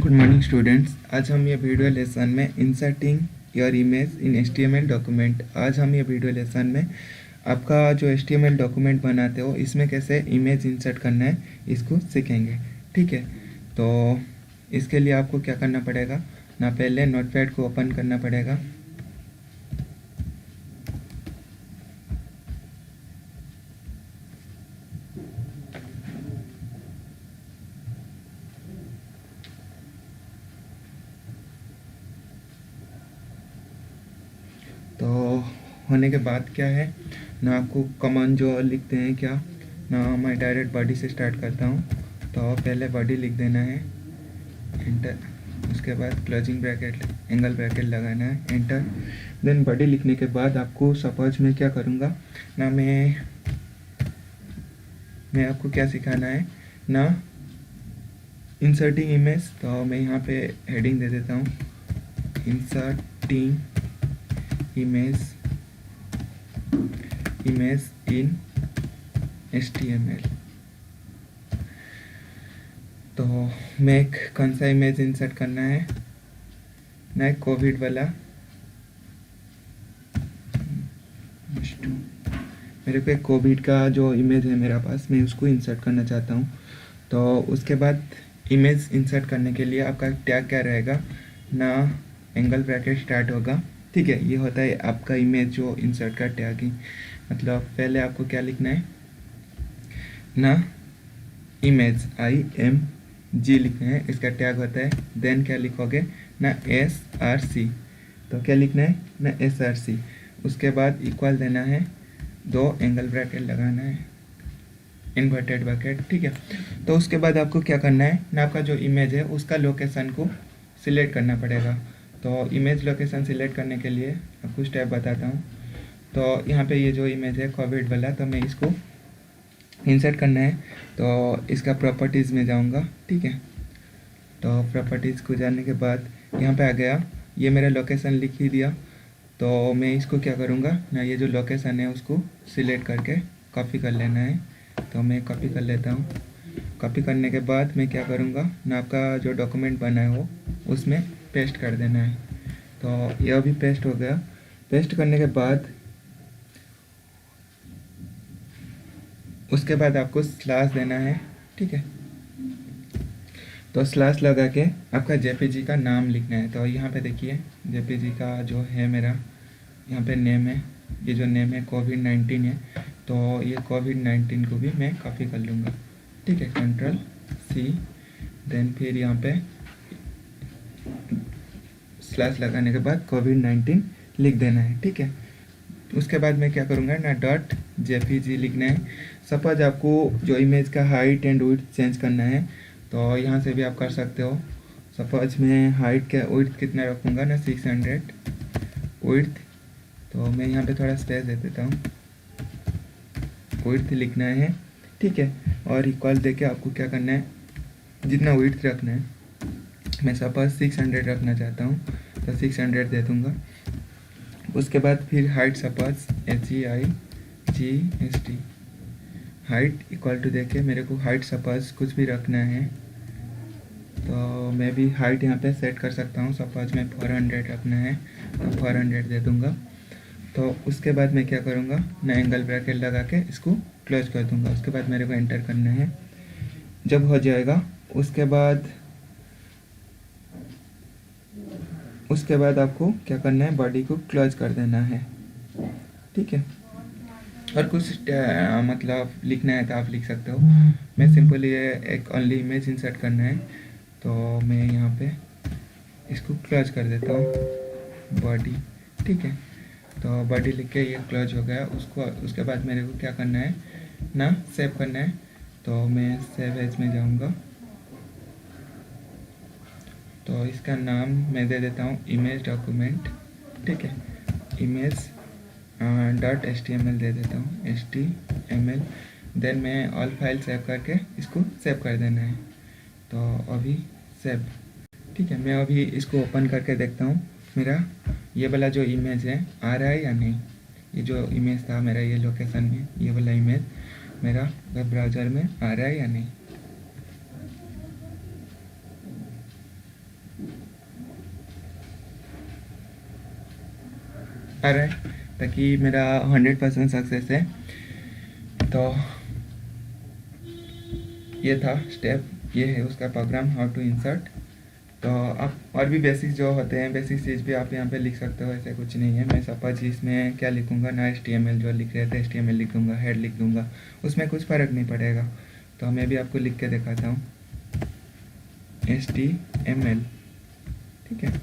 Good morning students. आज हम ये वीडियो लेसन में inserting your image in HTML document. आज हम ये वीडियो लेसन में आपका जो HTML डॉक्यूमेंट बनाते हो इसमें कैसे इमेज इंसर्ट करना है इसको सीखेंगे। ठीक है, तो इसके लिए आपको क्या करना पड़ेगा ना, पहले नोटपैड को ओपन करना पड़ेगा। तो होने के बाद क्या है ना, आपको कमांड जो लिखते हैं क्या ना, मैं डायरेक्ट बॉडी से स्टार्ट करता हूँ। तो पहले बॉडी लिख देना है, एंटर। उसके बाद क्लोजिंग ब्रैकेट एंगल ब्रैकेट लगाना है, एंटर। देन बॉडी लिखने के बाद आपको सपोज मैं क्या करूँगा ना, मैं आपको क्या सिखाना है ना, इंसर्टिंग इमेज। तो मैं यहाँ पे हेडिंग दे देता हूँ, इंसर्टिंग इमेज इन HTML। तो मैं एक कौन सा इमेज इंसर्ट करना है ना, एक कोविड वाला। मेरे को एक कोविड का जो इमेज है मेरा पास, मैं उसको इंसर्ट करना चाहता हूँ। तो उसके बाद इमेज इंसर्ट करने के लिए आपका टैग क्या रहेगा ना, एंगल ब्रैकेट स्टार्ट होगा। ठीक है, ये होता है आपका इमेज जो इंसर्ट का टैग ही। मतलब पहले आपको क्या लिखना है ना, इमेज IMG लिखना है, इसका टैग होता है। देन क्या लिखोगे ना, SRC। तो क्या लिखना है ना, SRC। उसके बाद इक्वल देना है, 2 एंगल ब्रैकेट लगाना है, इन्वर्टेड ब्रैकेट। ठीक है, तो उसके बाद आपको क्या करना है ना, आपका जो इमेज है उसका लोकेशन को सिलेक्ट करना पड़ेगा। तो इमेज लोकेशन सिलेक्ट करने के लिए आपको स्टेप बताता हूँ। तो यहाँ पे ये जो इमेज है कोविड वाला, तो मैं इसको इंसर्ट करना है। तो इसका प्रॉपर्टीज़ में जाऊँगा। ठीक है, तो प्रॉपर्टीज़ को जाने के बाद यहाँ पे आ गया, ये मेरा लोकेशन लिख ही दिया। तो मैं इसको क्या करूँगा ना, ये जो लोकेशन है उसको सिलेक्ट करके कॉपी कर लेना है। तो मैं कॉपी कर लेता हूँ। कॉपी करने के बाद मैं क्या करूँगा ना, आपका जो डॉक्यूमेंट बना है वो उसमें पेस्ट कर देना है। तो यह भी पेस्ट हो गया। पेस्ट करने के बाद उसके बाद आपको स्लैश देना है। ठीक है, तो स्लैश लगा के आपका JPG का नाम लिखना है। तो यहाँ पे देखिए JPG का जो है मेरा यहाँ पे नेम है, ये जो नेम है COVID-19 है। तो ये COVID-19 को भी मैं कॉपी कर लूँगा। ठीक है, Ctrl+C। देन फिर यहाँ पे स्लैश लगाने के बाद COVID-19 लिख देना है। ठीक है, उसके बाद मैं क्या करूँगा ना, .jpg लिखना है। सपोज आपको जो इमेज का हाइट एंड विड्थ चेंज करना है तो यहाँ से भी आप कर सकते हो। सपोज मैं हाइट का विड्थ कितना रखूँगा ना, 600 विड्थ। तो मैं यहाँ पे थोड़ा स्पेस दे देता हूँ, विड्थ लिखना है। ठीक है, और इक्वल देके आपको क्या करना है, जितना विड्थ रखना है, मैं सपोज 600 रखना चाहता हूँ तो 600 दे दूँगा। उसके बाद फिर height suppose HEIGHT, height equal to देके मेरे को हाइट सपोज कुछ भी रखना है। तो मैं भी हाइट यहाँ पे सेट कर सकता हूँ। सपोज मैं 400 रखना है तो 400 दे दूँगा। तो उसके बाद मैं क्या करूँगा ना, एंगल ब्रैकेट लगा के इसको क्लोज कर दूँगा। उसके बाद मेरे को एंटर करना है। जब हो जाएगा उसके बाद आपको क्या करना है, बॉडी को क्लोज कर देना है। ठीक है, और कुछ मतलब लिखना है तो आप लिख सकते हो। मैं सिंपली ये एक ओनली इमेज इंसर्ट करना है, तो मैं यहाँ पे इसको क्लोज कर देता हूँ, बॉडी। ठीक है, तो बॉडी लिख के ये क्लोज हो गया। उसके बाद मेरे को क्या करना है ना, सेव करना है। तो मैं सेव एज में जाऊँगा। तो इसका नाम मैं दे देता हूँ इमेज डॉक्यूमेंट। ठीक है, इमेज .html दे देता हूँ, HTML। देन मैं ऑल फाइल सेव करके इसको सेव कर देना है। तो अभी सेव। ठीक है, मैं अभी इसको ओपन करके देखता हूँ मेरा ये वाला जो इमेज है आ रहा है या नहीं। ये जो इमेज था मेरा, ये लोकेशन में ये वाला इमेज मेरा वेब ब्राउज़र में आ रहा है या नहीं। आ रहा है, ताकि मेरा 100% सक्सेस है। तो ये था स्टेप, ये है उसका प्रोग्राम, हाउ टू इंसर्ट। तो आप और भी बेसिक जो होते हैं, बेसिक चीज़ भी आप यहाँ पे लिख सकते हो, ऐसे कुछ नहीं है। मैं सपोज इसमें क्या लिखूँगा ना, HTML जो लिख रहे थे HTML लिख दूँगा, हेड लिख दूँगा, उसमें कुछ फ़र्क नहीं पड़ेगा। तो मैं भी आपको लिख के दिखाता हूँ, HTML, ठीक है,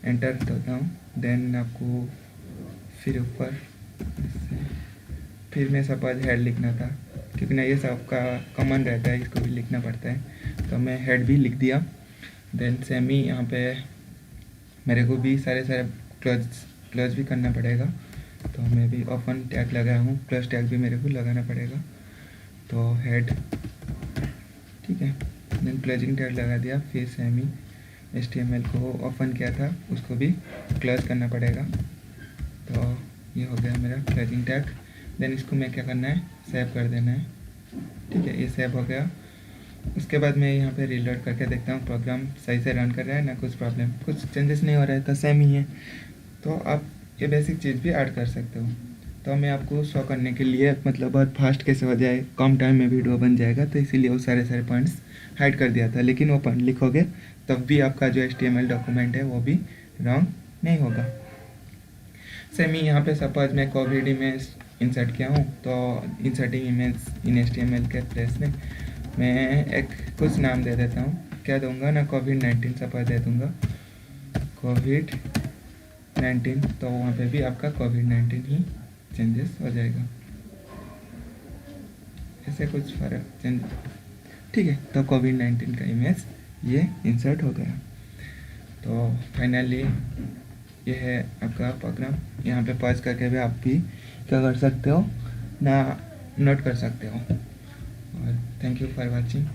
एंटर करता हूँ। देन आपको फिर ऊपर फिर मैं सपोज हेड लिखना था, क्योंकि ना ये सबका कॉमन रहता है, इसको भी लिखना पड़ता है, तो मैं हेड भी लिख दिया। देन सेमी यहाँ पे मेरे को भी सारे क्लोज भी करना पड़ेगा, तो मैं भी ओपन टैग लगाया हूँ, प्लस टैग भी मेरे को लगाना पड़ेगा। तो हेड, ठीक है, देन क्लोजिंग टैग लगा दिया। फिर सेमी HTML को ओपन किया था, उसको भी क्लोज करना पड़ेगा। तो ये हो गया मेरा क्लोजिंग टैग। देन इसको मैं क्या करना है, सेव कर देना है, ठीक है, ये सेव हो गया। उसके बाद मैं यहाँ पे रीलोड करके देखता हूँ प्रोग्राम सही से रन कर रहा है ना, कुछ प्रॉब्लम, कुछ चेंजेस नहीं हो रहा है, तो सेम ही है। तो आप ये बेसिक चीज़ भी ऐड कर सकते हो। तो मैं आपको शो करने के लिए, मतलब बहुत फास्ट कैसे हो जाए, कम टाइम में वीडियो बन जाएगा, तो इसीलिए वो सारे पॉइंट्स हाइड कर दिया था। लेकिन वो पॉइंट लिखोगे तब भी आपका जो HTML डॉक्यूमेंट है वो भी रॉन्ग नहीं होगा। सेम ही यहाँ पे सपोज मैं कोविड इमेज इंसर्ट किया हूँ, तो इंसर्टिंग इमेज इन HTML के प्लेस में मैं एक कुछ नाम दे देता हूँ। क्या दूंगा ना, COVID-19 सपोज दे दूंगा, COVID-19, तो वहाँ पे भी आपका COVID-19 ही चेंजेस हो जाएगा, ऐसे कुछ फर्क चेंज, ठीक है। तो COVID-19 का इमेज ये इंसर्ट हो गया। तो फाइनली ये है आपका प्रोग्राम। यहाँ पे पॉज करके भी आप भी क्या कर सकते हो ना, नोट कर सकते हो। और थैंक यू फॉर वॉचिंग।